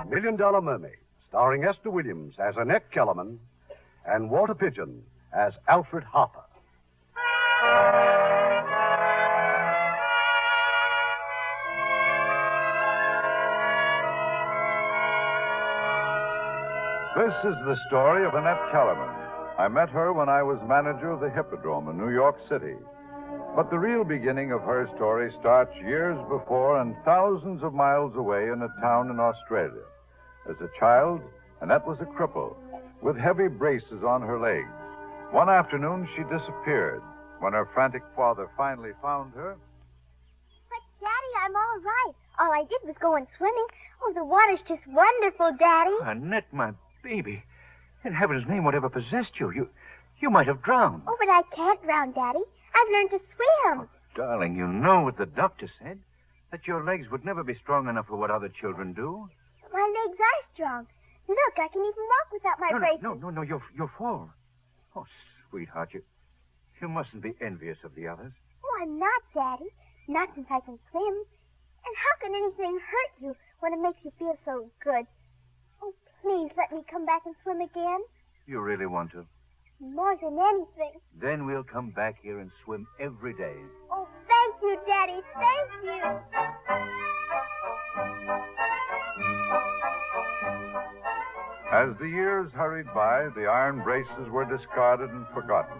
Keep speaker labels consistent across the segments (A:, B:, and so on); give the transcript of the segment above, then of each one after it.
A: $1 Million Mermaid, starring Esther Williams as Annette Kellerman and Walter Pidgeon as Alfred Harper.
B: This is the story of Annette Kellerman. I met her when I was manager of the Hippodrome in New York City. But the real beginning of her story starts years before and thousands of miles away in a town in Australia. As a child, Annette was a cripple with heavy braces on her legs. One afternoon, she disappeared. When her frantic father finally found her...
C: But, Daddy, I'm all right. All I did was go in swimming. Oh, the water's just wonderful, Daddy.
D: Annette, my baby. In heaven's name, whatever possessed you? You might have drowned.
C: Oh, but I can't drown, Daddy. I've learned to swim.
D: Oh, darling, you know what the doctor said. That your legs would never be strong enough for what other children do.
C: But my legs are strong. Look, I can even walk without my braces.
D: No, you'll fall. Oh, sweetheart, you mustn't be envious of the others.
C: Oh, I'm not, Daddy. Not since I can swim. And how can anything hurt you when it makes you feel so good? Oh, please let me come back and swim again.
D: You really want to?
C: More than anything.
D: Then we'll come back here and swim every day.
C: Oh, thank you, Daddy. Thank you.
B: As the years hurried by, the iron braces were discarded and forgotten.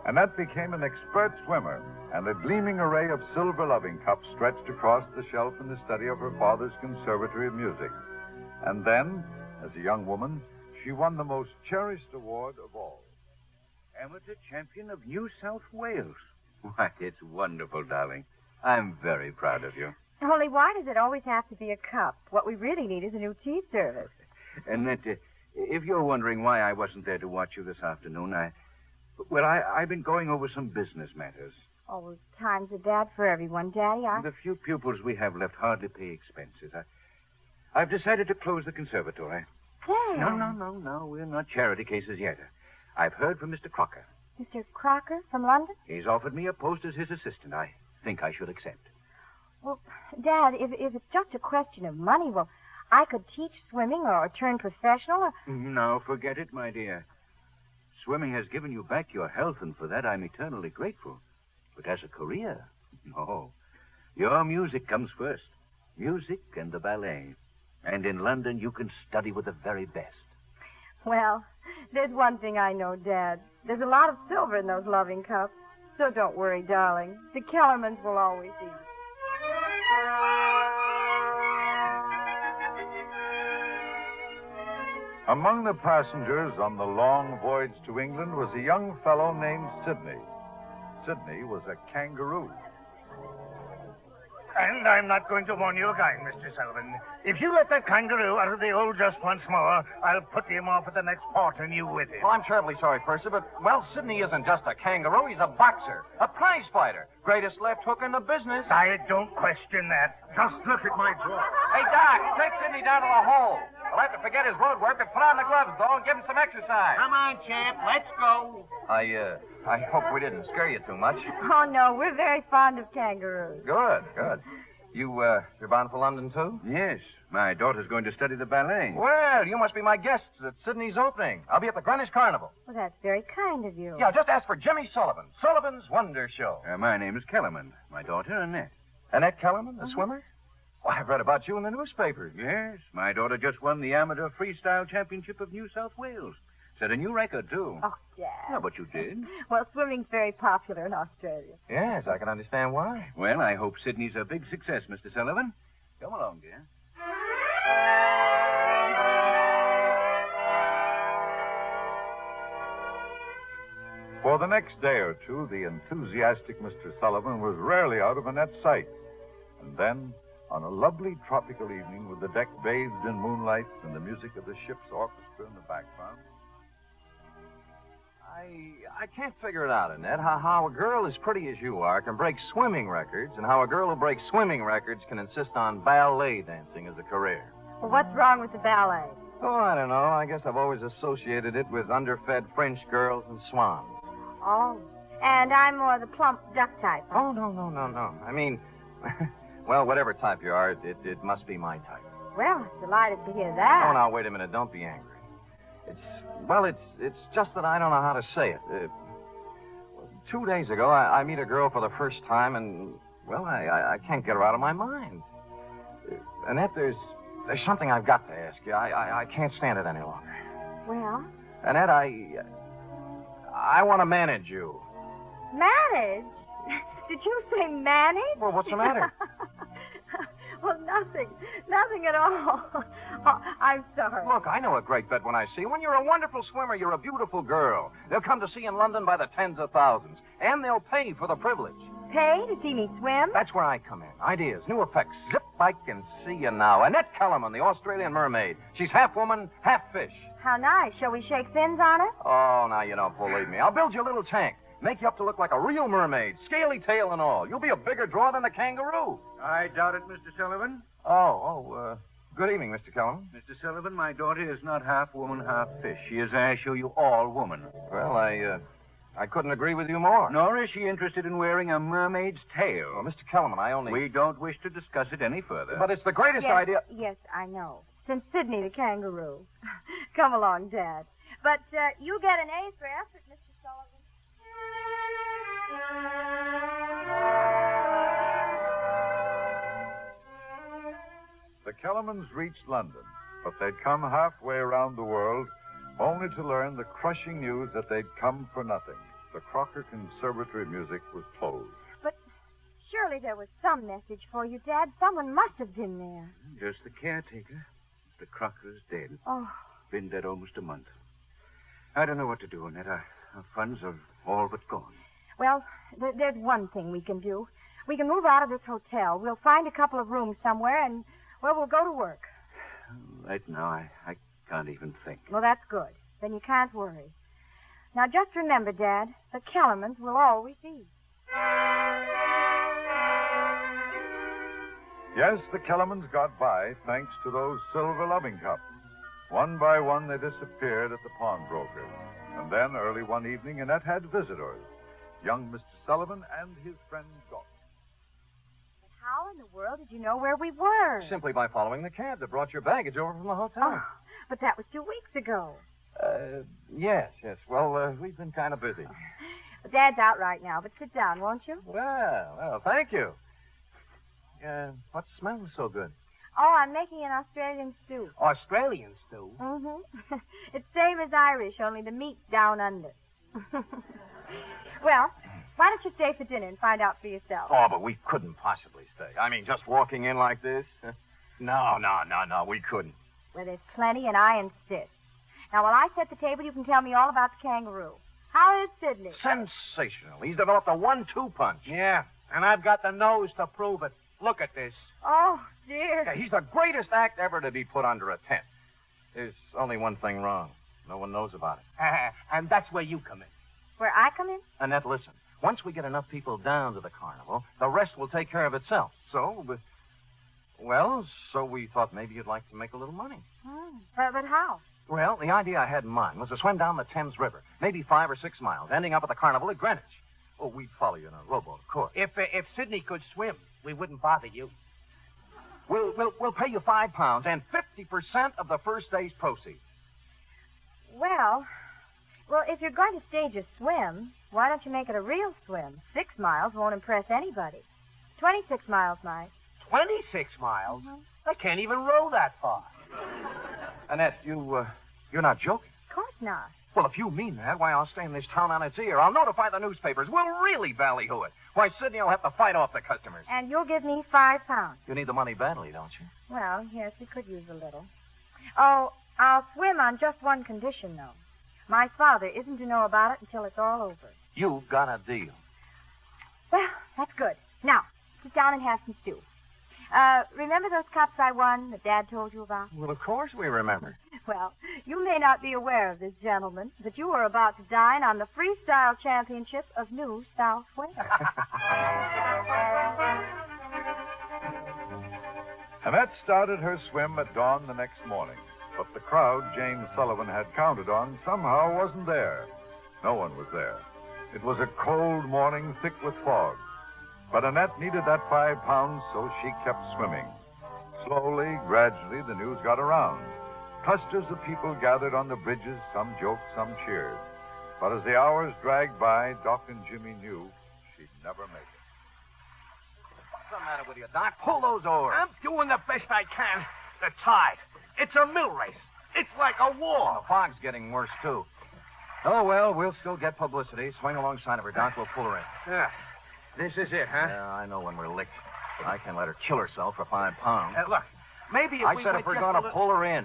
B: Annette became an expert swimmer, and a gleaming array of silver loving cups stretched across the shelf in the study of her father's Conservatory of Music. And then, as a young woman, she won the most cherished award of all.
D: Amateur champion of New South Wales. Why, it's wonderful, darling. I'm very proud of you.
E: Only why does it always have to be a cup? What we really need is a new tea service.
D: Annette, if you're wondering why I wasn't there to watch you this afternoon, I've been going over some business matters.
E: Oh, times are bad for everyone, Daddy.
D: The few pupils we have left hardly pay expenses. I've decided to close the conservatory.
E: Dad.
D: No. We're not charity cases yet. I've heard from Mr. Crocker.
E: Mr. Crocker from London?
D: He's offered me a post as his assistant. I think I should accept.
E: Well, Dad, if it's just a question of money, well, I could teach swimming or turn professional or...
D: No, forget it, my dear. Swimming has given you back your health, and for that I'm eternally grateful. But as a career, no. Your music comes first. Music and the ballet. And in London, you can study with the very best.
E: Well, there's one thing I know, Dad. There's a lot of silver in those loving cups. So don't worry, darling. The Kellermans will always eat.
B: Among the passengers on the long voyage to England was a young fellow named Sidney. Sidney was a kangaroo.
F: And I'm not going to warn you again, Mr. Sullivan. If you let that kangaroo out of the old just once more, I'll put him off at the next port and you with him.
G: Well, I'm terribly sorry, Percy, but, well, Sidney isn't just a kangaroo. He's a boxer, a prize fighter, greatest left hook in the business.
F: I don't question that. Just look at my jaw.
G: Hey, Doc, take Sidney down to the hole. We'll have to forget his road work, but put on the gloves, though, and give him some exercise.
F: Come on, champ. Let's go.
G: I hope we didn't scare you too much.
E: Oh, no, we're very fond of kangaroos.
G: Good. You're bound for London, too?
D: Yes. My daughter's going to study the ballet.
G: Well, you must be my guests at Sydney's opening. I'll be at the Greenwich Carnival.
E: Well, that's very kind of you.
G: Yeah, just ask for Jimmy Sullivan. Sullivan's Wonder Show.
D: My name is Kellerman. My daughter, Annette.
G: Annette Kellerman, the swimmer? Well, I've read about you in the newspapers.
D: Yes. My daughter just won the Amateur Freestyle Championship of New South Wales. Set a new record, too.
E: Oh, Dad.
D: Yeah, but you did.
E: Well, swimming's very popular in Australia.
G: Yes, I can understand why.
D: Well, I hope Sydney's a big success, Mr. Sullivan. Come along, dear.
B: For the next day or two, the enthusiastic Mr. Sullivan was rarely out of Annette's sight. And then, on a lovely tropical evening with the deck bathed in moonlight and the music of the ship's orchestra in the background...
G: I can't figure it out, Annette, how a girl as pretty as you are can break swimming records, and how a girl who breaks swimming records can insist on ballet dancing as a career.
E: Well, what's wrong with the ballet?
G: Oh, I don't know. I guess I've always associated it with underfed French girls and swans.
E: Oh, and I'm more the plump duck type. Huh?
G: Oh, no. I mean, well, whatever type you are, it must be my type.
E: Well, delighted to hear that.
G: Oh, now, wait a minute. Don't be angry. It's just that I don't know how to say it. 2 days ago, I meet a girl for the first time, and, well, I can't get her out of my mind. Annette, there's something I've got to ask you. I can't stand it any longer.
E: Well?
G: Annette, I want to manage you.
E: Manage? Did you say manage?
G: Well, what's the matter?
E: Well, nothing. Nothing at all. Oh, I'm sorry.
G: Look, I know a great bet when I see one. You're a wonderful swimmer. You're a beautiful girl. They'll come to see you in London by the tens of thousands. And they'll pay for the privilege.
E: Pay to see me swim?
G: That's where I come in. Ideas, new effects. Zip, I can see you now. Annette Kellerman, the Australian mermaid. She's half woman, half fish.
E: How nice. Shall we shake fins on her?
G: Oh, now you don't believe me. I'll build you a little tank. Make you up to look like a real mermaid, scaly tail and all. You'll be a bigger draw than the kangaroo.
D: I doubt it, Mr. Sullivan.
G: Good evening, Mr. Kellerman.
D: Mr. Sullivan, my daughter is not half woman, half fish. She is, I assure you, all woman.
G: Well, I couldn't agree with you more.
D: Nor is she interested in wearing a mermaid's tail.
G: Well, Mr. Kellerman, I only...
D: We don't wish to discuss it any further.
G: But it's the greatest idea...
E: Yes, I know. Since Sydney the kangaroo. Come along, Dad. But you get an A for effort, Mr. Sullivan.
B: The Kellermans reached London, but they'd come halfway around the world only to learn the crushing news that they'd come for nothing. The Crocker Conservatory of Music was closed.
E: But surely there was some message for you, Dad. Someone must have been there.
D: Just the caretaker. Mr. Crocker's dead.
E: Oh.
D: Been dead almost a month. I don't know what to do, Annette. Our funds are all but gone.
E: Well, there's one thing we can do. We can move out of this hotel. We'll find a couple of rooms somewhere, and, well, we'll go to work.
D: Right now, I can't even think.
E: Well, that's good. Then you can't worry. Now, just remember, Dad, the Kellermans will always be.
B: Yes, the Kellermans got by thanks to those silver loving cups. One by one, they disappeared at the pawnbroker's. And then, early one evening, Annette had visitors. Young Mr. Sullivan and his friend Doc.
E: But how in the world did you know where we were?
G: Simply by following the cab that brought your baggage over from the hotel.
E: Oh, but that was 2 weeks ago.
G: Yes. Well, we've been kind of busy.
E: Well, Dad's out right now, but sit down, won't you?
G: Well, thank you. What smells so good?
E: Oh, I'm making an Australian stew.
F: Australian stew?
E: Mm-hmm. It's same as Irish, only the meat's down under. Well, why don't you stay for dinner and find out for yourself?
G: Oh, but we couldn't possibly stay. I mean, just walking in like this? No, we couldn't.
E: Well, there's plenty, and I insist. Now, while I set the table, you can tell me all about the kangaroo. How is Sydney?
G: Sensational. He's developed a 1-2 punch.
F: Yeah, and I've got the nose to prove it. Look at this.
E: Oh, dear.
G: Yeah, he's the greatest act ever to be put under a tent. There's only one thing wrong. No one knows about it.
F: And that's where you come in.
E: Where I come in?
G: Annette, listen. Once we get enough people down to the carnival, the rest will take care of itself. So we thought maybe you'd like to make a little money.
E: But how?
G: Well, the idea I had in mind was to swim down the Thames River, maybe 5 or 6 miles, ending up at the carnival at Greenwich. Oh, we'd follow you in a rowboat, of course.
F: If Sydney could swim, we wouldn't bother you.
G: We'll pay you £5 and 50% of the first day's proceeds.
E: Well, if you're going to stage a swim, why don't you make it a real swim? 6 miles won't impress anybody. 26 miles might.
F: 26 miles? Mm-hmm. I can't even row that far.
G: Annette, you're not joking?
E: Of course not.
G: Well, if you mean that, why, I'll stay in this town on its ear. I'll notify the newspapers. We'll really ballyhoo it. Why, Sydney will have to fight off the customers.
E: And you'll give me £5.
G: You need the money badly, don't you?
E: Well, yes, we could use a little. Oh, I'll swim on just one condition, though. My father isn't to know about it until it's all over.
G: You've got a deal.
E: Well, that's good. Now, sit down and have some stew. Remember those cups I won that Dad told you about?
G: Well, of course we remember.
E: Well, you may not be aware of this, gentlemen, but you are about to dine on the Freestyle Championship of New South Wales.
B: Annette started her swim at dawn the next morning, but the crowd Jane Sullivan had counted on somehow wasn't there. No one was there. It was a cold morning, thick with fog. But Annette needed that £5, so she kept swimming. slowly, gradually, the news got around. Clusters of people gathered on the bridges. Some joked, some cheered. But as the hours dragged by, Doc and Jimmy knew she'd never make it.
G: What's the matter with you, Doc? Pull those oars.
H: I'm doing the best I can. The tide. It's a mill race. It's like a war.
G: The fog's getting worse, too. Oh, well, we'll still get publicity. Swing alongside of her, Doc. We'll pull her in.
H: Yeah. This is it, huh?
G: Yeah, I know when we're licked. I can let her kill herself for £5.
H: Look, maybe if
G: I
H: we
G: said
H: went
G: if we're
H: just
G: going
H: a
G: to
H: little...
G: pull her in.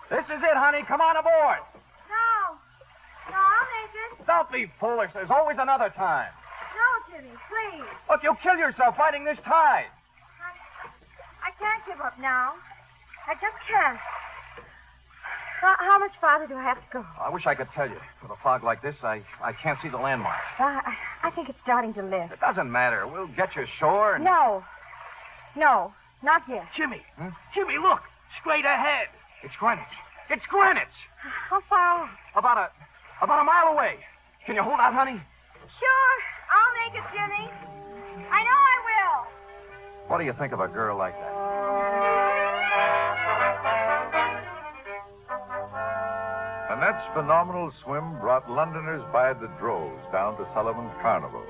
G: This is it, honey. Come on aboard.
E: No. No, I'll make it.
G: Don't be foolish. There's always another time.
E: No, Jimmy, please.
G: Look, you'll kill yourself fighting this tide.
E: I can't give up now. I just can't. How much farther do I have to go?
G: I wish I could tell you. With a fog like this, I can't see the landmarks.
E: I think it's starting to lift.
G: It doesn't matter. We'll get you ashore and...
E: No, not yet.
H: Jimmy. Jimmy, look. Straight ahead.
G: It's Greenwich. It's Greenwich.
E: How far?
G: About a mile away. Can you hold out, honey?
E: Sure. I'll make it, Jimmy. I know I will.
G: What do you think of a girl like that?
B: Annette's phenomenal swim brought Londoners by the droves down to Sullivan's Carnival.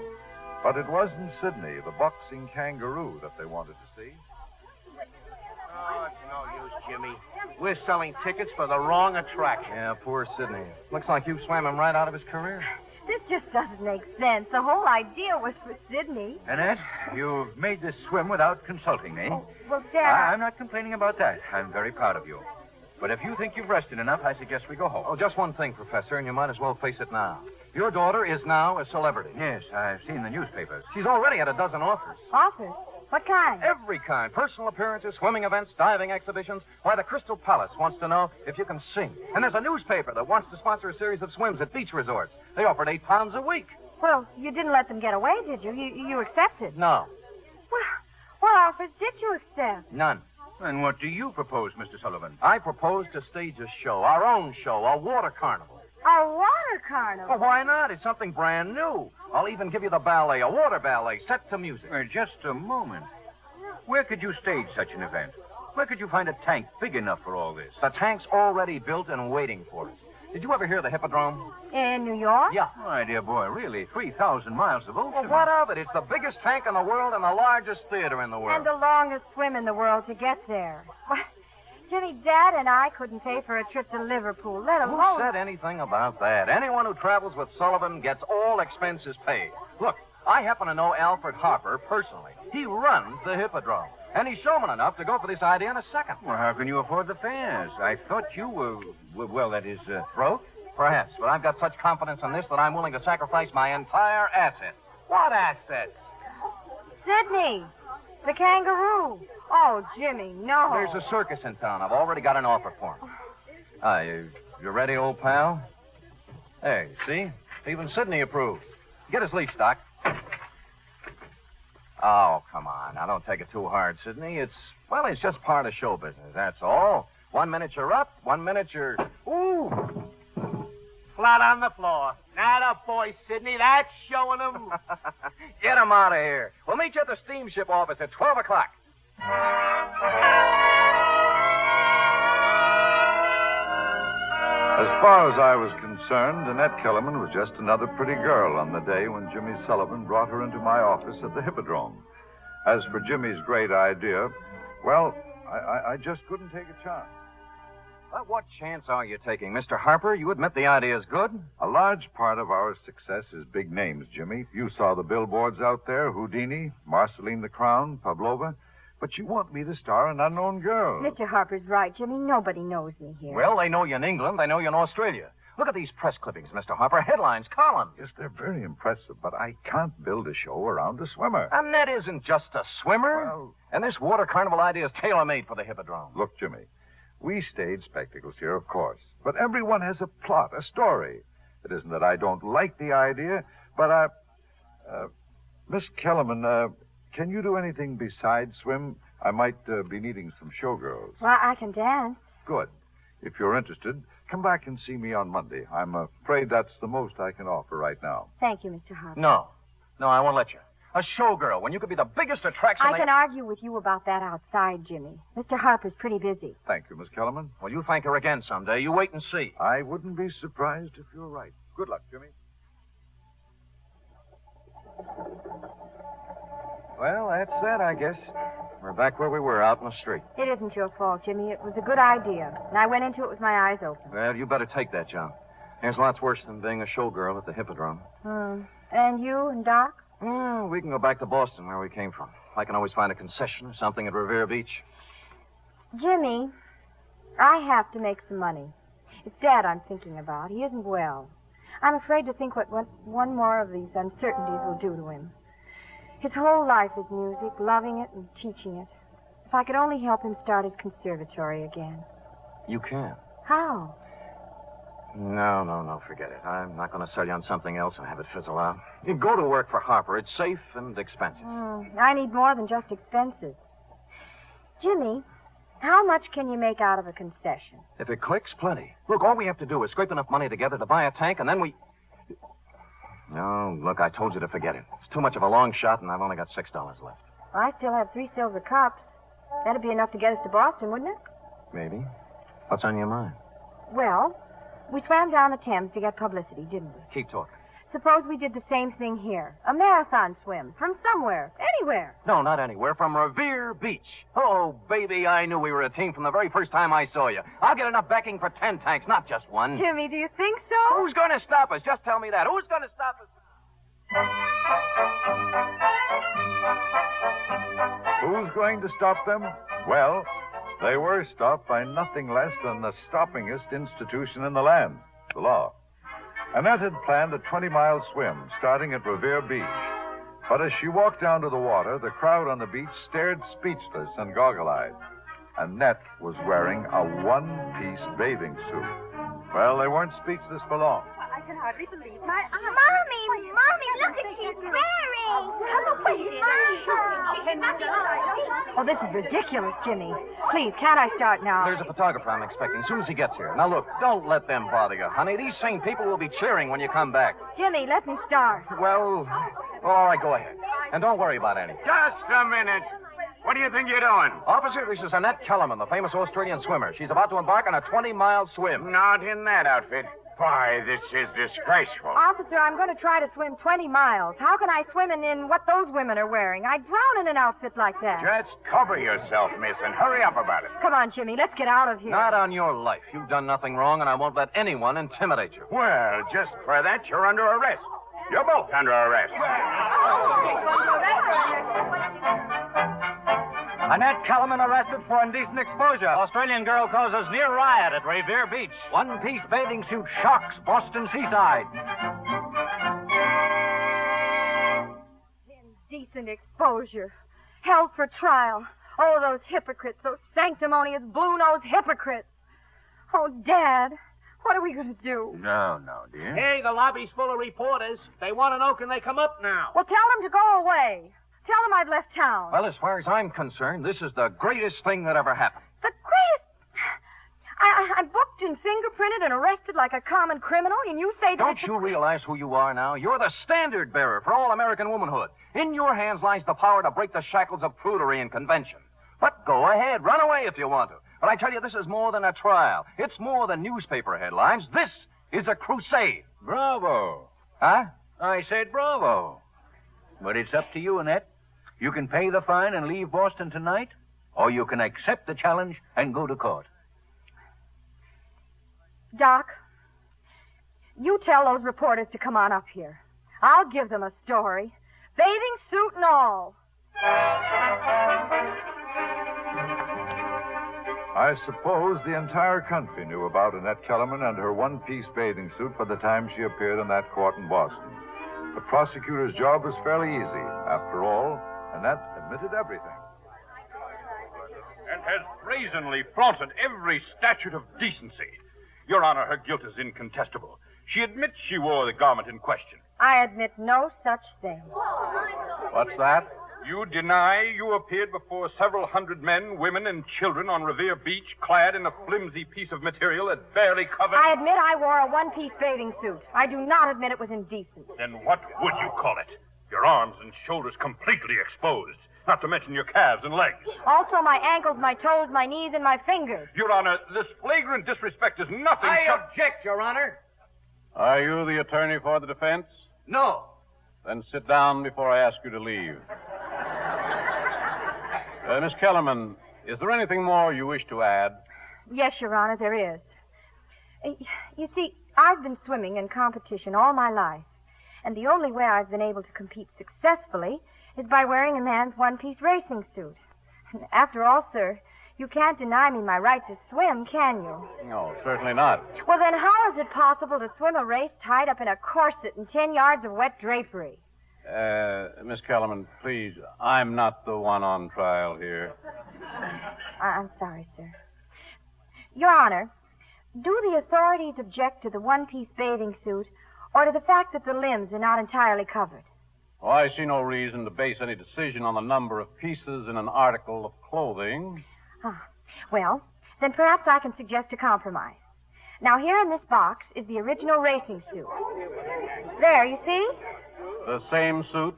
B: But it wasn't Sydney, the boxing kangaroo, that they wanted to see.
H: Oh, it's no use, Jimmy. We're selling tickets for the wrong attraction.
G: Yeah, poor Sydney. Looks like you swam him right out of his career.
E: This just doesn't make sense. The whole idea was for Sydney.
D: Annette, you've made this swim without consulting me.
E: Oh, well, Dad...
D: I'm not complaining about that. I'm very proud of you. But if you think you've rested enough, I suggest we go home.
G: Oh, just one thing, Professor, and you might as well face it now. Your daughter is now a celebrity.
D: Yes, I've seen the newspapers.
G: She's already had a dozen offers.
E: Offers? What kind?
G: Every kind. Personal appearances, swimming events, diving exhibitions. Why, the Crystal Palace wants to know if you can sing. And there's a newspaper that wants to sponsor a series of swims at beach resorts. They offered £8 a week.
E: Well, you didn't let them get away, did you? You accepted.
G: No.
E: Well, what offers did you accept?
G: None.
D: And what do you propose, Mr. Sullivan?
G: I propose to stage a show, our own show, a water carnival.
E: A water carnival?
G: Well, why not? It's something brand new. I'll even give you the ballet, a water ballet, set to music.
D: Just a moment. Where could you stage such an event? Where could you find a tank big enough for all this?
G: The tank's already built and waiting for us. Did you ever hear the Hippodrome?
E: In New York?
G: Yeah.
D: My dear boy, really? 3,000 miles of ocean?
G: Well, what of it? It's the biggest tank in the world and the largest theater in the world.
E: And the longest swim in the world to get there. Well, Jimmy, Dad and I couldn't pay for a trip to Liverpool, let
G: Who
E: alone...
G: said anything about that? Anyone who travels with Sullivan gets all expenses paid. Look, I happen to know Alfred Harper personally. He runs the Hippodrome. And he's showman enough to go for this idea in a second.
D: Well, how can you afford the fares? I thought you were
G: Broke? Perhaps, but I've got such confidence in this that I'm willing to sacrifice my entire assets.
H: What assets?
E: Sydney, the kangaroo. Oh, Jimmy, no.
G: There's a circus in town. I've already got an offer for him. You ready, old pal? Hey, see? Even Sydney approves. Get his leash, Doc. Oh, come on. Now, don't take it too hard, Sydney. It's just part of show business, that's all. 1 minute you're up, 1 minute you're... Ooh!
H: Flat on the floor. Not a boy, Sydney. That's showing him.
G: Get him out of here. We'll meet you at the steamship office at 12 o'clock.
B: As far as I was concerned, Annette Kellerman was just another pretty girl on the day when Jimmy Sullivan brought her into my office at the Hippodrome. As for Jimmy's great idea, well, I just couldn't take a chance.
G: But what chance are you taking, Mr. Harper? You admit the idea's good?
B: A large part of our success is big names, Jimmy. You saw the billboards out there, Houdini, Marceline the Crown, Pavlova. But you want me to star an unknown girl.
E: Mr. Harper's right, Jimmy. Nobody knows me here.
G: Well, they know you in England. They know you in Australia. Look at these press clippings, Mr. Harper. Headlines, columns.
B: Yes, they're very impressive, but I can't build a show around a swimmer.
G: Annette isn't just a swimmer.
B: Well...
G: And this water carnival idea is tailor-made for the Hippodrome.
B: Look, Jimmy, we stage spectacles here, of course. But everyone has a plot, a story. It isn't that I don't like the idea, but Miss Kellerman, can you do anything besides swim? I might be needing some showgirls.
E: Well, I can dance.
B: Good. If you're interested, come back and see me on Monday. I'm afraid that's the most I can offer right now.
E: Thank you, Mr. Harper.
G: No, I won't let you. A showgirl, when you could be the biggest attraction.
E: I can argue with you about that outside, Jimmy. Mr. Harper's pretty busy.
B: Thank you, Miss Kellerman.
G: Well, you thank her again someday. You wait and see.
B: I wouldn't be surprised if you're right. Good luck, Jimmy.
G: Well, that's that, I guess. We're back where we were, out in the street.
E: It isn't your fault, Jimmy. It was a good idea. And I went into it with my eyes open.
G: Well, you better take that, John. There's lots worse than being a showgirl at the Hippodrome.
E: And you and Doc?
G: Well, we can go back to Boston, where we came from. I can always find a concession or something at Revere Beach.
E: Jimmy, I have to make some money. It's Dad I'm thinking about. He isn't well. I'm afraid to think what one more of these uncertainties will do to him. His whole life is music, loving it and teaching it. If I could only help him start his conservatory again.
G: You can.
E: How?
G: No, forget it. I'm not going to sell you on something else and have it fizzle out. You go to work for Harper. It's safe and expensive.
E: I need more than just expenses. Jimmy, how much can you make out of a concession?
G: If it clicks, plenty. Look, all we have to do is scrape enough money together to buy a tank, and then we... No, look, I told you to forget it. It's too much of a long shot, and I've only got $6 left.
E: Well, I still have 3 silver cups. That'd be enough to get us to Boston, wouldn't it?
G: Maybe. What's on your mind?
E: Well, we swam down the Thames to get publicity, didn't we?
G: Keep talking.
E: Suppose we did the same thing here. A marathon swim. From somewhere. Anywhere.
G: No, not anywhere. From Revere Beach. Oh, baby, I knew we were a team from the very first time I saw you. I'll get enough backing for 10 tanks, not just one.
E: Jimmy, do you think so?
G: Who's going to stop us? Just tell me that. Who's going to stop us?
B: Who's going to stop them? Well, they were stopped by nothing less than the stoppingest institution in the land, the law. Annette had planned a 20-mile swim starting at Revere Beach. But as she walked down to the water, the crowd on the beach stared speechless and goggle-eyed. Annette was wearing a one-piece bathing suit. Well, they weren't speechless for long.
C: I can hardly believe my eyes. Mommy, look at she's wearing.
E: Oh, this is ridiculous, Jimmy. Please, can't I start now?
G: There's a photographer I'm expecting as soon as he gets here. Now, look, don't let them bother you, honey. These same people will be cheering when you come back.
E: Jimmy, let me start.
G: Well, all right, go ahead. And don't worry about anything.
H: Just a minute. What do you think you're doing?
G: Officer, this is Annette Kellerman, the famous Australian swimmer. She's about to embark on a 20-mile swim.
H: Not in that outfit. Why, this is disgraceful.
E: Officer, I'm going to try to swim 20 miles. How can I swim in what those women are wearing? I'd drown in an outfit like that.
H: Just cover yourself, miss, and hurry up about it.
E: Come on, Jimmy, let's get out of here.
G: Not on your life. You've done nothing wrong, and I won't let anyone intimidate you.
H: Well, just for that, you're under arrest. You're both under arrest.
I: Annette Kellerman arrested for indecent exposure. Australian girl causes near riot at Revere Beach. One-piece bathing suit shocks Boston seaside.
E: Indecent exposure. Held for trial. Oh, those hypocrites, those sanctimonious, blue-nosed hypocrites. Oh, Dad, what are we going to do?
H: No, dear.
I: Hey, the lobby's full of reporters. They want to know, can they come up now?
E: Well, tell them to go away. Tell them I've left town.
G: Well, as far as I'm concerned, this is the greatest thing that ever happened.
E: The greatest... I'm booked and fingerprinted and arrested like a common criminal, and you say that...
G: Don't you realize who you are now? You're the standard bearer for all American womanhood. In your hands lies the power to break the shackles of prudery and convention. But go ahead, run away if you want to. But I tell you, this is more than a trial. It's more than newspaper headlines. This is a crusade.
H: Bravo.
G: Huh?
H: I said bravo. But it's up to you, Annette. You can pay the fine and leave Boston tonight, or you can accept the challenge and go to court.
E: Doc, you tell those reporters to come on up here. I'll give them a story. Bathing suit and all.
B: I suppose the entire country knew about Annette Kellerman and her one-piece bathing suit by the time she appeared in that court in Boston. The prosecutor's job was fairly easy. After all, Annette admitted everything.
J: And has brazenly flaunted every statute of decency. Your Honor, her guilt is incontestable. She admits she wore the garment in question.
E: I admit no such thing.
B: What's that?
J: You deny you appeared before several hundred men, women, and children on Revere Beach clad in a flimsy piece of material that barely covered...
E: I admit I wore a one-piece bathing suit. I do not admit it was indecent.
J: Then what would you call it? Your Your arms and shoulders completely exposed, not to mention your calves and legs.
E: Also my ankles, my toes, my knees, and my fingers.
J: Your Honor, this flagrant disrespect is nothing
I: I
J: short...
I: object, Your Honor.
B: Are you the attorney for the defense?
I: No.
B: Then sit down before I ask you to leave. Miss Kellerman, is there anything more you wish to add?
E: Yes, Your Honor, there is. You see, I've been swimming in competition all my life, and the only way I've been able to compete successfully is by wearing a man's one-piece racing suit. After all, sir, you can't deny me my right to swim, can you?
B: No, certainly not.
E: Well, then how is it possible to swim a race tied up in a corset and 10 yards of wet drapery?
B: Miss Kellerman, please, I'm not the one on trial here.
E: I'm sorry, sir. Your Honor, do the authorities object to the one-piece bathing suit or to the fact that the limbs are not entirely covered?
B: Oh, I see no reason to base any decision on the number of pieces in an article of clothing.
E: Well, then perhaps I can suggest a compromise. Now, here in this box is the original racing suit. There, you see?
B: The same suit?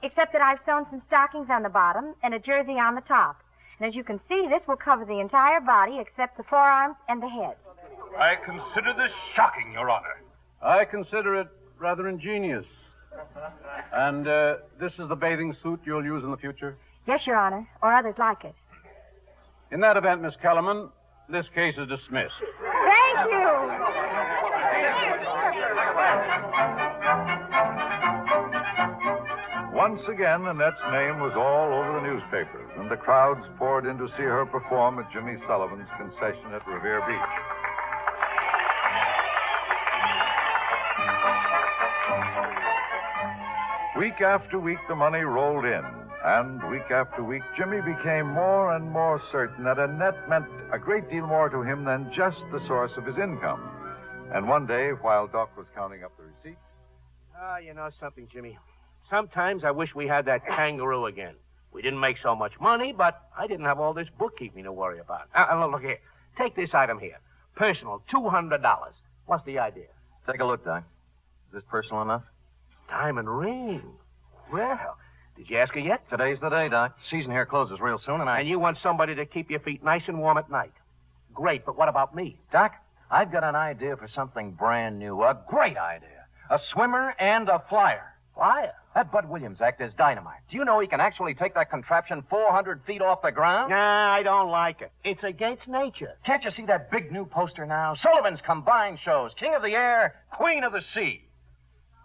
E: Except that I've sewn some stockings on the bottom and a jersey on the top. And as you can see, this will cover the entire body except the forearms and the head.
J: I consider this shocking, Your Honor.
B: I consider it rather ingenious. And this is the bathing suit you'll use in the future?
E: Yes, Your Honor, or others like it.
B: In that event, Miss Kellerman, this case is dismissed.
E: Thank you.
B: Once again, Annette's name was all over the newspapers, and the crowds poured in to see her perform at Jimmy Sullivan's concession at Revere Beach. Week after week, the money rolled in, and week after week, Jimmy became more and more certain that Annette meant a great deal more to him than just the source of his income. And one day, while Doc was counting up the receipts...
F: You know something, Jimmy? Sometimes I wish we had that kangaroo again. We didn't make so much money, but I didn't have all this bookkeeping to worry about. Look here. Take this item here. Personal, $200. What's the idea?
G: Take a look, Doc. Is this personal enough?
F: Diamond ring. Well, did you ask her yet?
G: Today's the day, Doc. Season here closes real soon,
F: And you want somebody to keep your feet nice and warm at night. Great, but what about me?
G: Doc, I've got an idea for something brand new. A great idea. A swimmer and a flyer.
F: Flyer?
G: That Bud Williams act is dynamite. Do you know he can actually take that contraption 400 feet off the ground?
F: Nah, I don't like it. It's against nature.
G: Can't you see that big new poster now? Sullivan's combined shows. King of the air, Queen of the sea.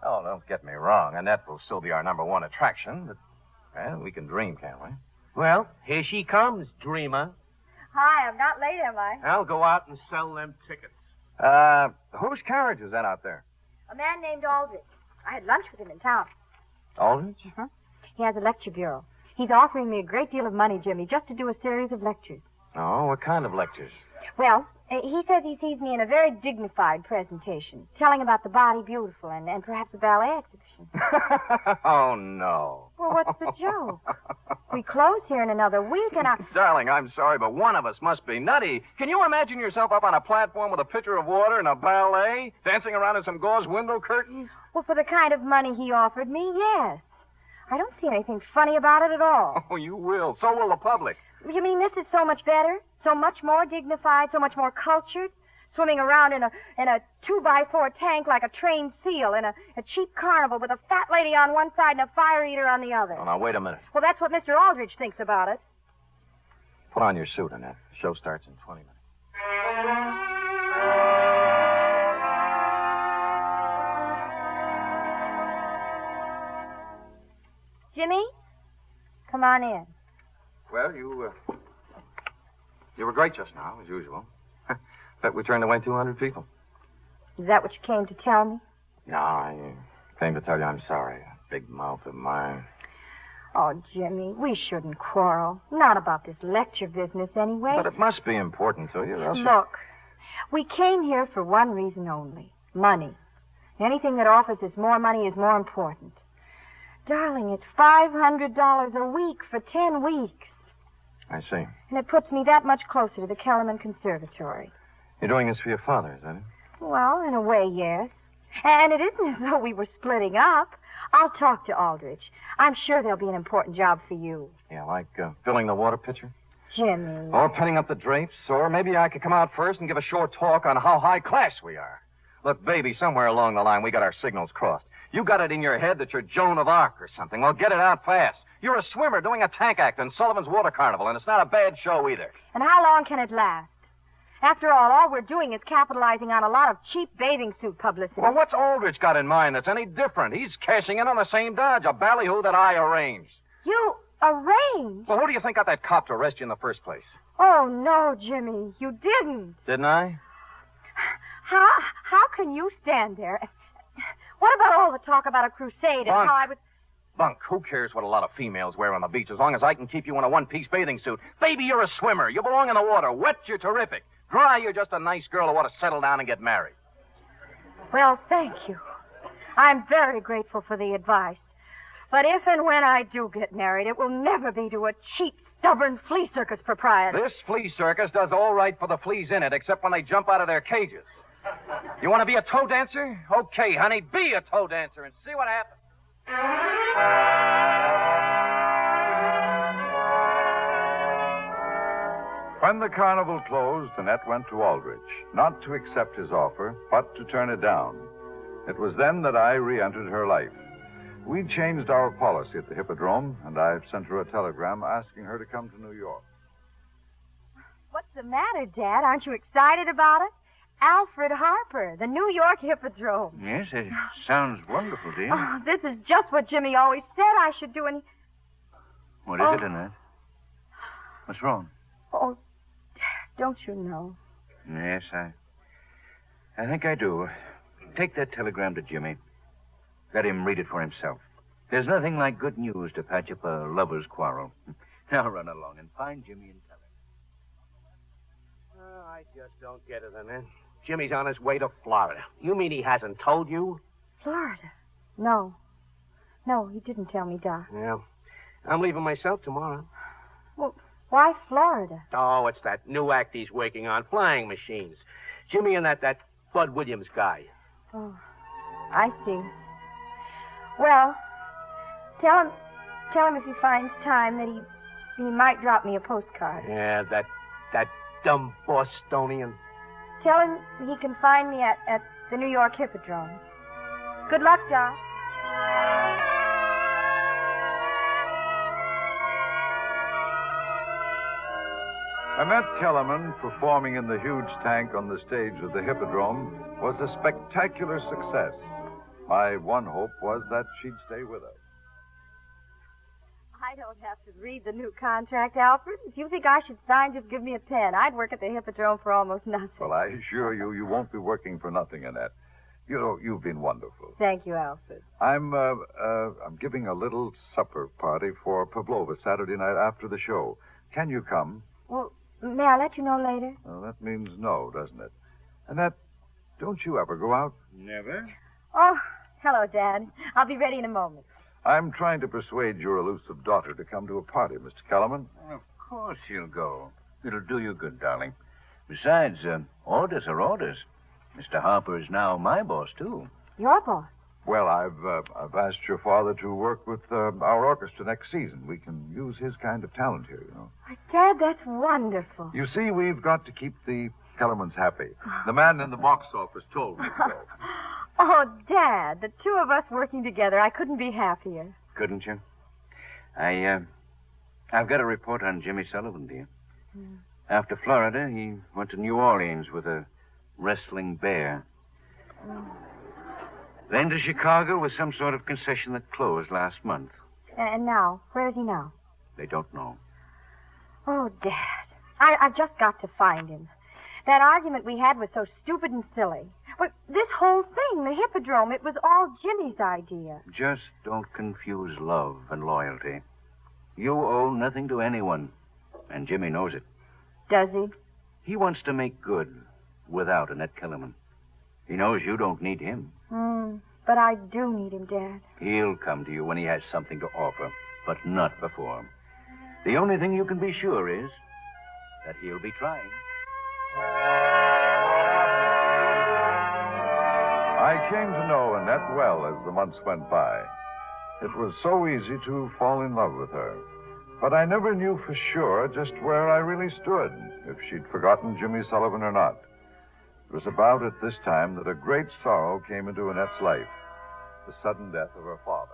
G: Oh, don't get me wrong. Annette will still be our number one attraction, but, well, we can dream, can't we?
F: Well, here she comes, dreamer.
E: Hi, I'm not late, am I?
F: I'll go out and sell them tickets.
G: Whose carriage is that out there?
E: A man named Aldrich. I had lunch with him in town.
G: Aldrich?
E: He has a lecture bureau. He's offering me a great deal of money, Jimmy, just to do a series of lectures.
G: Oh, what kind of lectures?
E: Well, he says he sees me in a very dignified presentation, telling about the body beautiful and perhaps a ballet exhibition.
G: Oh, no.
E: Well, what's the joke? We close here in another week, and
G: Darling, I'm sorry, but one of us must be nutty. Can you imagine yourself up on a platform with a pitcher of water and a ballet, dancing around in some gauze window curtains?
E: Well, for the kind of money he offered me, yes. I don't see anything funny about it at all.
G: Oh, you will. So will the public.
E: You mean this is so much better? So much more dignified, so much more cultured? Swimming around in a 2x4 tank like a trained seal in a cheap carnival with a fat lady on one side and a fire eater on the other.
G: Oh, now, wait a minute.
E: Well, that's what Mr. Aldrich thinks about it.
G: Put on your suit, Annette. The show starts in 20 minutes.
E: Jimmy, come on in.
G: Well, you were great just now, as usual. Bet we turned away 200 people.
E: Is that what you came to tell me?
G: No, I came to tell you I'm sorry. A big mouth of mine.
E: Oh, Jimmy, we shouldn't quarrel. Not about this lecture business, anyway.
G: But it must be important to you, else
E: Look, we came here for one reason only. Money. Anything that offers us more money is more important. Darling, it's $500 a week for 10 weeks.
G: I see.
E: And it puts me that much closer to the Kellerman Conservatory.
G: You're doing this for your father, is that it?
E: Well, in a way, yes. And it isn't as though we were splitting up. I'll talk to Aldrich. I'm sure there'll be an important job for you.
G: Yeah, like filling the water pitcher?
E: Jimmy.
G: Or pinning up the drapes. Or maybe I could come out first and give a short talk on how high class we are. Look, baby, somewhere along the line we got our signals crossed. You got it in your head that you're Joan of Arc or something. Well, get it out fast. You're a swimmer doing a tank act in Sullivan's Water Carnival, and it's not a bad show either.
E: And how long can it last? After all we're doing is capitalizing on a lot of cheap bathing suit publicity.
G: Well, what's Aldrich got in mind that's any different? He's cashing in on the same dodge, a ballyhoo that I arranged.
E: You arranged?
G: Well, who do you think got that cop to arrest you in the first place?
E: Oh, no, Jimmy, you didn't.
G: Didn't I?
E: How can you stand there? What about all the talk about a crusade and
G: Bunk.
E: how I was...
G: Bunk, who cares what a lot of females wear on the beach as long as I can keep you in a one-piece bathing suit? Baby, you're a swimmer. You belong in the water. Wet, you're terrific. Dry, you're just a nice girl who ought to settle down and get married.
E: Well, thank you. I'm very grateful for the advice. But if and when I do get married, it will never be to a cheap, stubborn flea circus proprietor.
G: This flea circus does all right for the fleas in it, except when they jump out of their cages. You want to be a toe dancer? Okay, honey, be a toe dancer and see what happens.
B: When the carnival closed, Annette went to Aldrich, not to accept his offer, but to turn it down. It was then that I re-entered her life. We'd changed our policy at the Hippodrome, and I've sent her a telegram asking her to come to New York.
E: What's the matter, Dad? Aren't you excited about it? Alfred Harper, the New York Hippodrome.
H: Yes, it sounds wonderful, dear.
E: Oh, this is just what Jimmy always said I should do, and he...
H: What is it, Annette? What's wrong?
E: Oh, don't you know?
H: Yes, I think I do. Take that telegram to Jimmy. Let him read it for himself. There's nothing like good news to patch up a lover's quarrel. Now run along and find Jimmy and tell him.
F: I just don't get it, Annette. Jimmy's on his way to Florida. You mean he hasn't told you?
E: Florida? No. No, he didn't tell me, Doc.
F: Yeah. I'm leaving myself tomorrow.
E: Well, why Florida?
F: Oh, it's that new act he's working on, flying machines. Jimmy and that Bud Williams guy.
E: Oh, I see. Well, tell him if he finds time that he might drop me a postcard.
F: Yeah, that dumb Bostonian.
E: Tell him he can find me at the New York Hippodrome. Good luck, Doc.
B: Annette Kellerman, performing in the huge tank on the stage of the Hippodrome, was a spectacular success. My one hope was that she'd stay with us.
E: I don't have to read the new contract, Alfred. If you think I should sign, just give me a pen. I'd work at the Hippodrome for almost nothing.
B: Well, I assure you, you won't be working for nothing, Annette. You know, you've been wonderful.
E: Thank you, Alfred.
B: I'm giving a little supper party for Pavlova Saturday night after the show. Can you come?
E: Well, may I let you know later?
B: Well, that means no, doesn't it? Annette, don't you ever go out?
H: Never.
E: Oh, hello, Dad. I'll be ready in a moment.
B: I'm trying to persuade your elusive daughter to come to a party, Mr. Kellerman.
H: Of course you'll go. It'll do you good, darling. Besides, orders are orders. Mr. Harper is now my boss, too.
E: Your boss?
B: Well, I've asked your father to work with our orchestra next season. We can use his kind of talent here, you know.
E: Dad, that's wonderful.
B: You see, we've got to keep the Kellermans happy. The man in the box office told me so.
E: Oh, Dad, the two of us working together, I couldn't be happier.
H: Couldn't you? I've got a report on Jimmy Sullivan, dear. After Florida, he went to New Orleans with a wrestling bear. Then to Chicago with some sort of concession that closed last month.
E: And now? Where is he now?
H: They don't know.
E: Oh, Dad, I've just got to find him. That argument we had was so stupid and silly. But this whole thing, the Hippodrome, it was all Jimmy's idea.
H: Just don't confuse love and loyalty. You owe nothing to anyone, and Jimmy knows it.
E: Does he?
H: He wants to make good without Annette Kellerman. He knows you don't need him.
E: But I do need him, Dad.
H: He'll come to you when he has something to offer, but not before. The only thing you can be sure is that he'll be trying.
B: I came to know Annette well as the months went by. It was so easy to fall in love with her. But I never knew for sure just where I really stood, if she'd forgotten Jimmy Sullivan or not. It was about at this time that a great sorrow came into Annette's life, the sudden death of her father.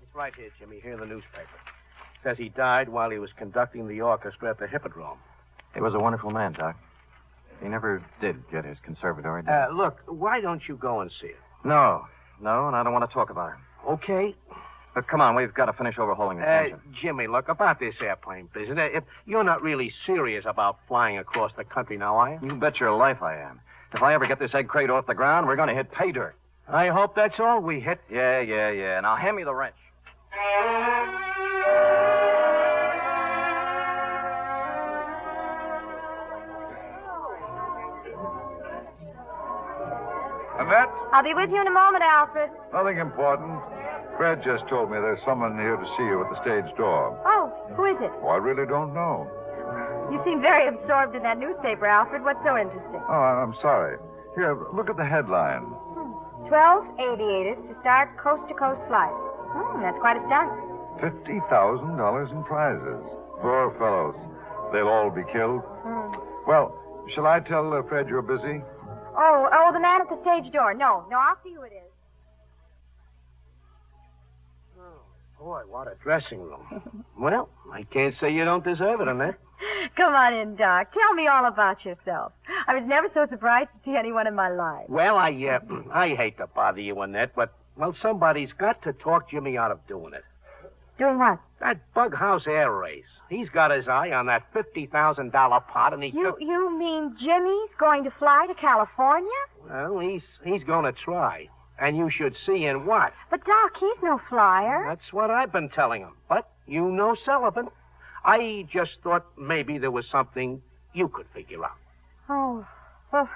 F: It's right here, Jimmy, here in the newspaper. It says he died while he was conducting the orchestra at the Hippodrome.
G: He was a wonderful man, Doc. He never did get his conservatory, did he?
F: Look, why don't you go and see it?
G: No, and I don't want to talk about it.
F: Okay.
G: But come on, we've got to finish overhauling this engine.
F: Jimmy, look, about this airplane business, if you're not really serious about flying across the country now, are you?
G: You bet your life I am. If I ever get this egg crate off the ground, we're going to hit pay dirt.
F: I hope that's all we hit.
G: Yeah. Now, hand me the wrench.
B: Annette?
E: I'll be with you in a moment, Alfred.
B: Nothing important. Fred just told me there's someone here to see you at the stage door.
E: Oh, who is it?
B: Oh, I really don't know.
E: You seem very absorbed in that newspaper, Alfred. What's so interesting?
B: Oh, I'm sorry. Here, look at the headline.
E: 12 aviators to start coast-to-coast flights. That's quite a stunt.
B: $50,000 in prizes. Poor fellows. They'll all be killed. Well, shall I tell Fred you're busy?
E: Oh, the man at the stage door. No, I'll see who it is.
F: Oh, boy, what a dressing room. Well, I can't say you don't deserve it, Annette.
E: Come on in, Doc. Tell me all about yourself. I was never so surprised to see anyone in my life.
F: Well, I hate to bother you, Annette, but, well, somebody's got to talk Jimmy out of doing it.
E: Doing what?
F: That bug house air race. He's got his eye on that $50,000 pot, and
E: You mean Jimmy's going to fly to California?
F: Well, he's going to try. And you should see in what?
E: But, Doc, he's no flyer.
F: That's what I've been telling him. But you know Sullivan. I just thought maybe there was something you could figure out.
E: Oh, well,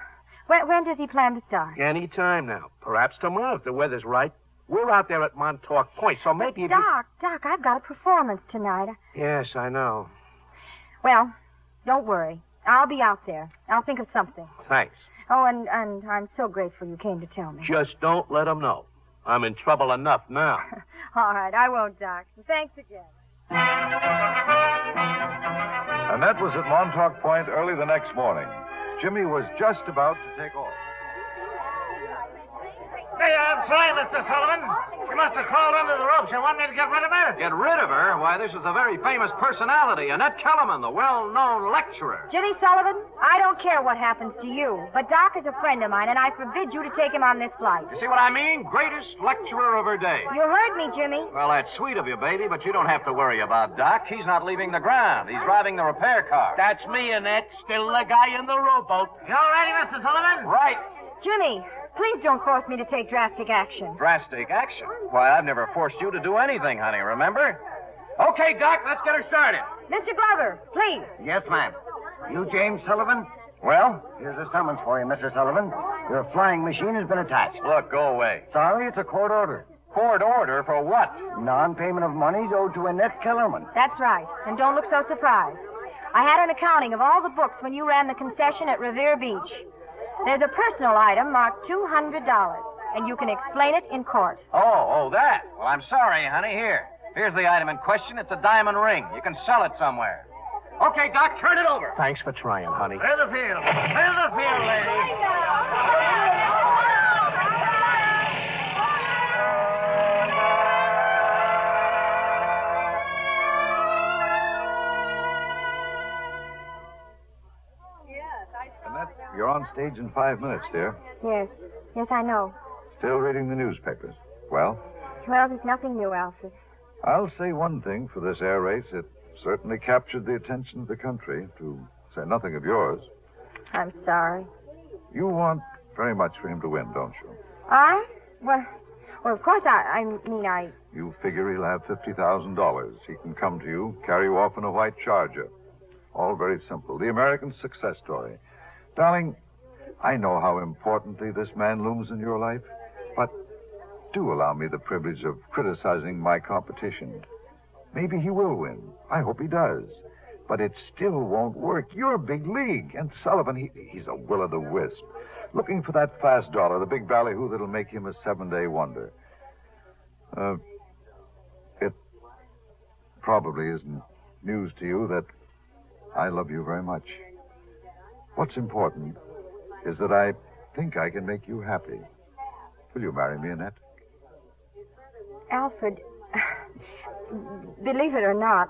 E: when does he plan to start?
F: Any time now. Perhaps tomorrow if the weather's right. We're out there at Montauk Point, so maybe if
E: Doc, I've got a performance tonight.
F: Yes, I know.
E: Well, don't worry. I'll be out there. I'll think of something.
F: Thanks.
E: Oh, and I'm so grateful you came to tell me.
F: Just don't let him know. I'm in trouble enough now.
E: All right, I won't, Doc. Thanks again.
B: Annette was at Montauk Point early the next morning. Jimmy was just about to take off.
I: Hey, I'm sorry, Mr. Sullivan. She must have crawled under the ropes. You want me to get rid of her?
G: Get rid of her? Why, this is a very famous personality, Annette Kellerman, the well-known lecturer.
E: Jimmy Sullivan, I don't care what happens to you, but Doc is a friend of mine, and I forbid you to take him on this flight.
G: You see what I mean? Greatest lecturer of her day.
E: You heard me, Jimmy.
G: Well, that's sweet of you, baby, but you don't have to worry about Doc. He's not leaving the ground. He's driving the repair car.
F: That's me, Annette. Still the guy in the rowboat.
I: You all ready, Mr. Sullivan?
G: Right.
E: Jimmy, please don't force me to take drastic action.
G: Drastic action? Why, I've never forced you to do anything, honey, remember? Okay, Doc, let's get her started.
E: Mr. Glover, please.
K: Yes, ma'am. You James Sullivan?
G: Well?
K: Here's a summons for you, Mr. Sullivan. Your flying machine has been attached.
G: Look, go away.
K: Sorry, it's a court order.
G: Court order for what?
K: Non-payment of monies owed to Annette Kellerman.
E: That's right. And don't look so surprised. I had an accounting of all the books when you ran the concession at Revere Beach. There's a personal item marked $200, and you can explain it in court.
G: Oh, that. Well, I'm sorry, honey. Here's the item in question. It's a diamond ring. You can sell it somewhere. Okay, Doc, turn it over.
F: Thanks for trying, honey.
I: Clear the field. Clear the field, lady.
B: Annette, you're on stage in 5 minutes, dear.
E: Yes, I know.
B: Still reading the newspapers. Well?
E: Well, there's nothing new, Alfred.
B: I'll say one thing for this air race. It certainly captured the attention of the country, to say nothing of yours.
E: I'm sorry.
B: You want very much for him to win, don't you?
E: I? Well, of course, I mean.
B: You figure he'll have $50,000. He can come to you, carry you off in a white Charger. All very simple. The American success story. Darling, I know how importantly this man looms in your life, but do allow me the privilege of criticizing my competition. Maybe he will win. I hope he does. But it still won't work. You're big league. And Sullivan, he's a will-o'-the-wisp. Looking for that fast dollar, the big ballyhoo that'll make him a 7-day wonder. It probably isn't news to you that I love you very much. What's important is that I think I can make you happy. Will you marry me, Annette?
E: Alfred, believe it or not,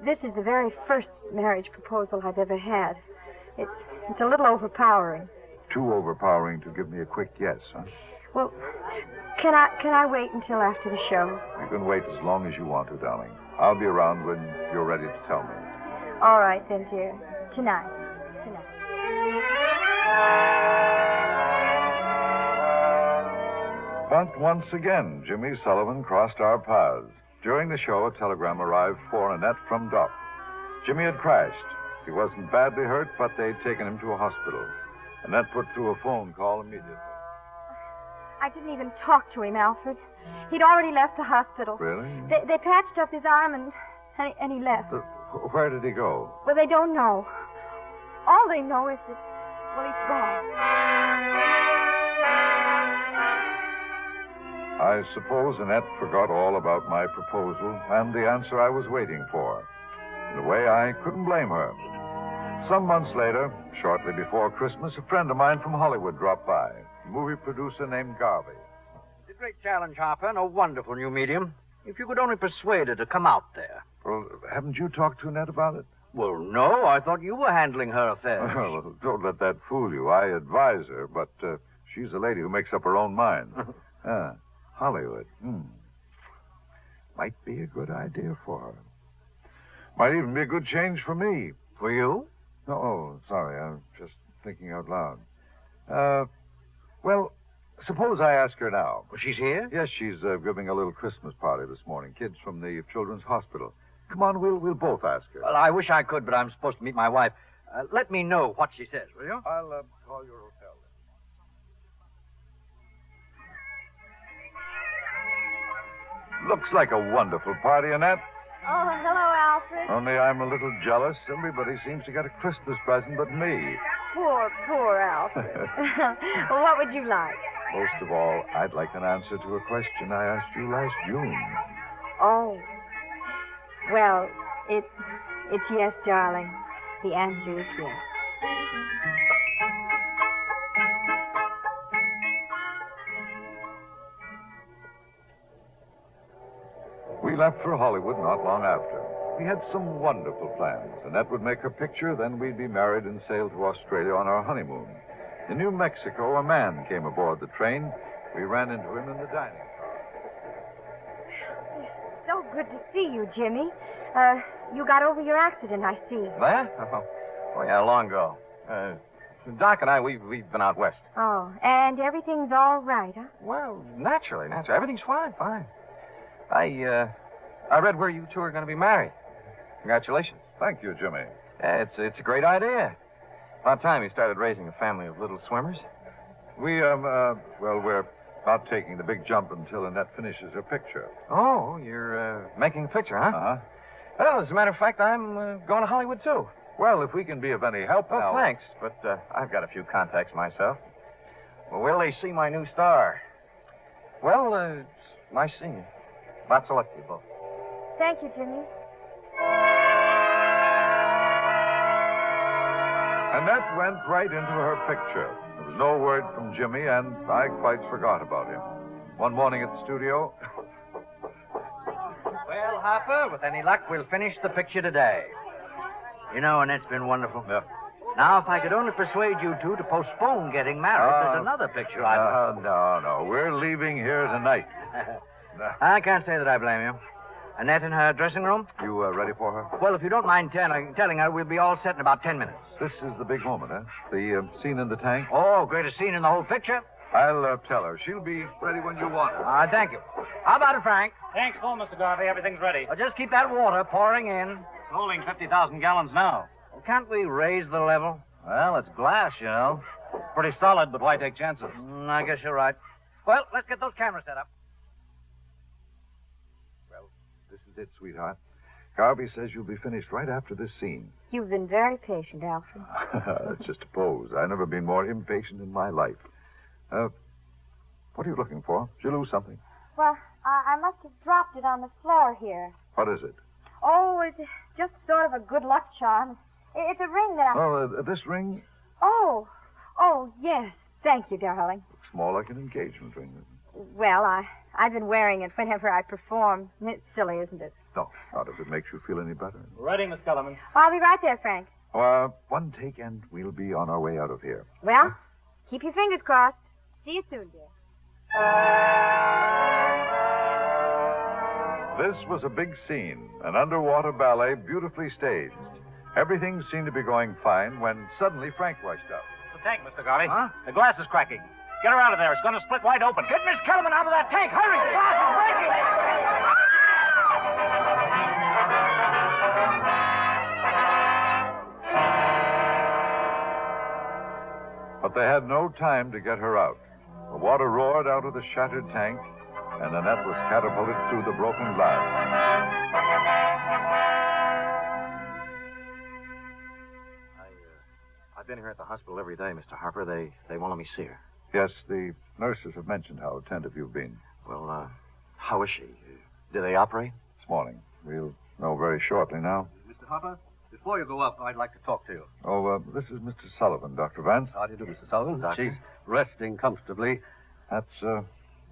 E: this is the very first marriage proposal I've ever had. It's a little overpowering.
B: Too overpowering to give me a quick yes, huh?
E: Well, can I wait until after the show?
B: You can wait as long as you want to, darling. I'll be around when you're ready to tell me.
E: All right, then, dear. Tonight.
B: But once again, Jimmy Sullivan crossed our paths. During the show, a telegram arrived for Annette from Doc. Jimmy had crashed. He wasn't badly hurt, but they'd taken him to a hospital. Annette put through a phone call immediately.
E: I didn't even talk to him, Alfred. He'd already left the hospital.
B: Really?
E: They patched up his arm and he left.
B: Where did he go?
E: Well, they don't know. All they know is that, well, he's gone.
B: I suppose Annette forgot all about my proposal and the answer I was waiting for. In a way, I couldn't blame her. Some months later, shortly before Christmas, a friend of mine from Hollywood dropped by, a movie producer named Garvey.
I: It's a great challenge, Harper, and a wonderful new medium. If you could only persuade her to come out there.
B: Well, haven't you talked to Annette about it?
I: Well, no, I thought you were handling her affairs.
B: Well, don't let that fool you. I advise her, but she's a lady who makes up her own mind. Hollywood. Might be a good idea for her. Might even be a good change for me.
I: For you?
B: Oh, sorry. I'm just thinking out loud. Well, suppose I ask her now.
I: Well, she's here?
B: Yes, she's giving a little Christmas party this morning. Kids from the Children's Hospital. Come on, we'll both ask her.
I: Well, I wish I could, but I'm supposed to meet my wife. Let me know what she says, will you?
B: I'll call your hotel then. Looks like a wonderful party, Annette.
E: Oh, hello, Alfred.
B: Only I'm a little jealous. Everybody seems to get a Christmas present but me.
E: Poor Alfred. Well, what would you like?
B: Most of all, I'd like an answer to a question I asked you last June.
E: Oh. Well, it's yes, darling. The answer is yes.
B: We left for Hollywood not long after. We had some wonderful plans. Annette would make her picture, then we'd be married and sail to Australia on our honeymoon. In New Mexico, a man came aboard the train. We ran into him in the dining car.
E: So good to see you, Jimmy. You got over your accident, I see.
G: That? Oh yeah, long ago. Doc and I, we've been out west.
E: Oh, and everything's all right, huh?
G: Well, naturally. Everything's fine. I read where you two are going to be married. Congratulations.
B: Thank you, Jimmy.
G: Yeah, it's a great idea. About time you started raising a family of little swimmers.
B: We're not taking the big jump until Annette finishes her picture.
G: Oh, you're making a picture, huh?
B: Uh-huh.
G: Well, as a matter of fact, I'm going to Hollywood, too.
B: Well, if we can be of any help now...
G: Thanks, but I've got a few contacts myself. Well, will they see my new star? Well, it's nice seeing you. Lots of luck to you both.
E: Thank you, Jimmy.
B: Annette went right into her picture. There was no word from Jimmy, and I quite forgot about him. One morning at the studio...
I: Well, Harper, with any luck, we'll finish the picture today. You know, Annette's been wonderful.
B: Yeah.
I: Now, if I could only persuade you two to postpone getting married, there's another picture I'd...
B: No. We're leaving here tonight.
I: I can't say that I blame you. Annette in her dressing room?
B: You ready for her?
I: Well, if you don't mind telling her, we'll be all set in about 10 minutes.
B: This is the big moment, huh? The scene in the tank?
I: Oh, greatest scene in the whole picture.
B: I'll tell her. She'll be ready when you want her.
I: Thank you. How about it, Frank?
L: Thanks, full, Mr. Garvey. Everything's ready.
I: Well, just keep that water pouring in.
L: It's holding 50,000 gallons now.
I: Well, can't we raise the level?
L: Well, it's glass, you know. Pretty solid, but why take chances?
I: I guess you're right. Well, let's get those cameras set up.
B: Well, this is it, sweetheart. Garvey says you'll be finished right after this scene.
E: You've been very patient, Alfred.
B: It's just a pose. I've never been more impatient in my life. What are you looking for? Did you lose something?
E: Well, I must have dropped it on the floor here.
B: What is it?
E: Oh, it's just sort of a good luck charm. It's a ring that I...
B: Oh, this ring?
E: Oh, yes. Thank you, darling.
B: Looks more like an engagement ring.
E: Well, I've been wearing it whenever I perform. It's silly, isn't it?
B: No, not if it makes you feel any better.
I: Ready, Miss Kellerman.
E: I'll be right there, Frank.
B: One take and we'll be on our way out of here.
E: Well, keep your fingers crossed. See you soon, dear.
B: This was a big scene, an underwater ballet beautifully staged. Everything seemed to be going fine when suddenly Frank rushed up.
I: The tank, Mr. Gotti. Huh? The glass is cracking. Get her out of there. It's going to split wide open. Get Miss Kellerman out of that tank. Hurry! The glass is breaking!
B: But they had no time to get her out. The water roared out of the shattered tank, and Annette was catapulted through the broken glass.
G: I've been here at the hospital every day, Mr. Harper. They won't let me see her.
B: Yes, the nurses have mentioned how attentive you've been.
G: Well, how is she? Did they operate?
B: This morning. We'll know very shortly now.
M: Mr. Harper, before you go up, I'd like to talk to you.
B: Oh, this is Mr. Sullivan, Dr. Vance.
M: How do you do, Mr. Sullivan?
G: Doctor.
M: She's resting comfortably.
B: That's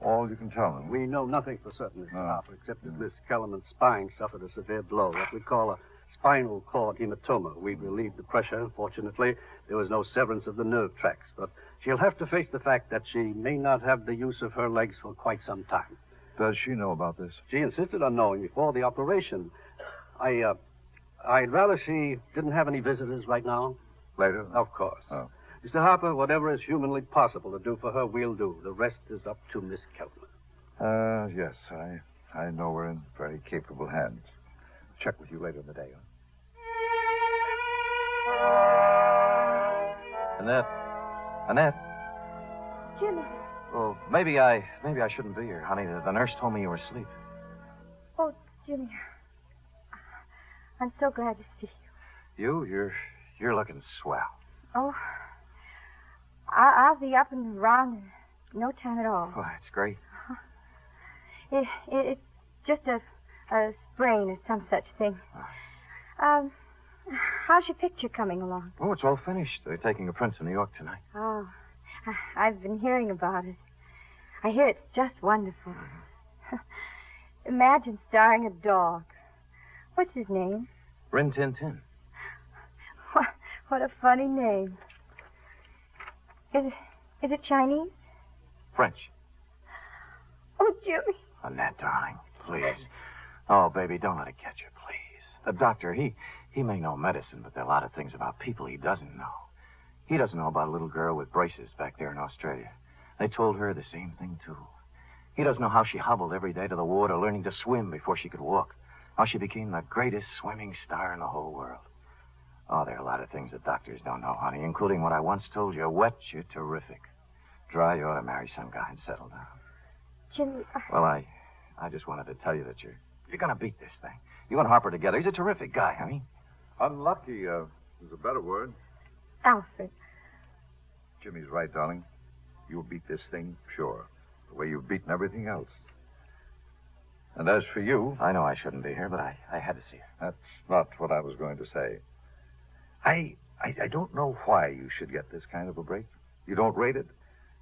B: all you can tell me.
M: We know nothing for certain, Mr. Harper, except that Miss Kellerman's spine suffered a severe blow, what we call a spinal cord hematoma. We relieved the pressure. Fortunately, there was no severance of the nerve tracts, but she'll have to face the fact that she may not have the use of her legs for quite some time.
B: Does she know about this?
M: She insisted on knowing before the operation. I'd rather she didn't have any visitors right now.
B: Later?
M: Of course.
B: Oh.
M: Mr. Harper, whatever is humanly possible to do for her, we'll do. The rest is up to Miss Kellerman.
B: Yes, I know we're in very capable hands. Check with you later in the day.
G: Annette.
E: Jimmy.
G: Well, maybe I shouldn't be here, honey. The nurse told me you were asleep.
E: Oh, Jimmy. I'm so glad to see you.
G: You're looking swell.
E: Oh, I'll be up and around in no time at all.
G: Oh, that's great.
E: It's just a sprain or some such thing. How's your picture coming along?
G: Oh, it's all finished. They're taking a print to New York tonight.
E: Oh, I've been hearing about it. I hear it's just wonderful. Imagine starring a dog. What's his name?
G: Rin Tin Tin.
E: What a funny name. Is it Chinese?
G: French.
E: Oh, Jimmy.
G: Annette, darling, please. Oh, baby, don't let it catch you, please. The doctor, he may know medicine, but there are a lot of things about people he doesn't know. He doesn't know about a little girl with braces back there in Australia. They told her the same thing, too. He doesn't know how she hobbled every day to the water learning to swim before she could walk. How she became the greatest swimming star in the whole world. Oh, there are a lot of things that doctors don't know, honey, including what I once told you. Wet, you're terrific. Dry, you ought to marry some guy and settle down.
E: Jimmy,
G: Well, I just wanted to tell you that you're going to beat this thing. You and Harper together. He's a terrific guy, honey.
B: Unlucky is a better word.
E: Alfred.
B: Jimmy's right, darling. You'll beat this thing, sure. The way you've beaten everything else. And as for you...
G: I know I shouldn't be here, but I had to see her.
B: That's not what I was going to say. I don't know why you should get this kind of a break. You don't rate it.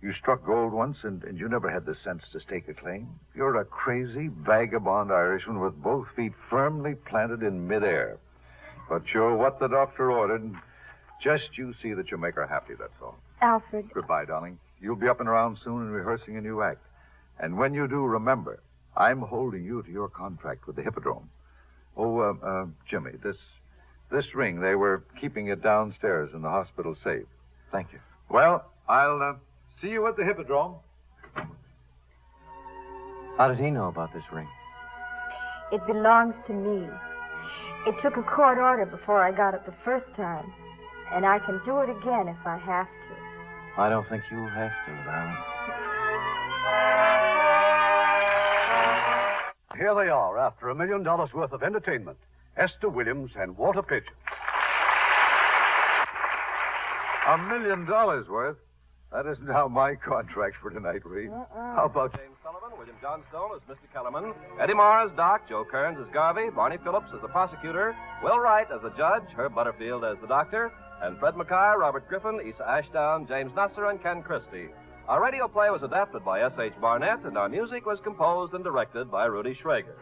B: You struck gold once, and you never had the sense to stake a claim. You're a crazy, vagabond Irishman with both feet firmly planted in midair. But you're what the doctor ordered. And just you see that you make her happy, that's all.
E: Alfred.
B: Goodbye, darling. You'll be up and around soon and rehearsing a new act. And when you do, remember, I'm holding you to your contract with the Hippodrome. Oh, Jimmy, this ring, they were keeping it downstairs in the hospital safe.
G: Thank you.
B: Well, I'll see you at the Hippodrome.
G: How did he know about this ring?
E: It belongs to me. It took a court order before I got it the first time. And I can do it again if I have to.
G: I don't think you'll have to, darling.
A: Here they are, after $1 million worth of entertainment. Esther Williams and Walter Pigeon.
B: $1 million worth? That isn't how my contract for tonight reads. How about
A: James Sullivan,
N: William Johnstone as Mr. Kellerman, Eddie Marr as Doc, Joe Kearns as Garvey, Barney Phillips as the prosecutor, Will Wright as the judge, Herb Butterfield as the doctor, and Fred Mackay, Robert Griffin, Issa Ashdown, James Nasser, and Ken Christie. Our radio play was adapted by S.H. Barnett, and our music was composed and directed by Rudy Schrager.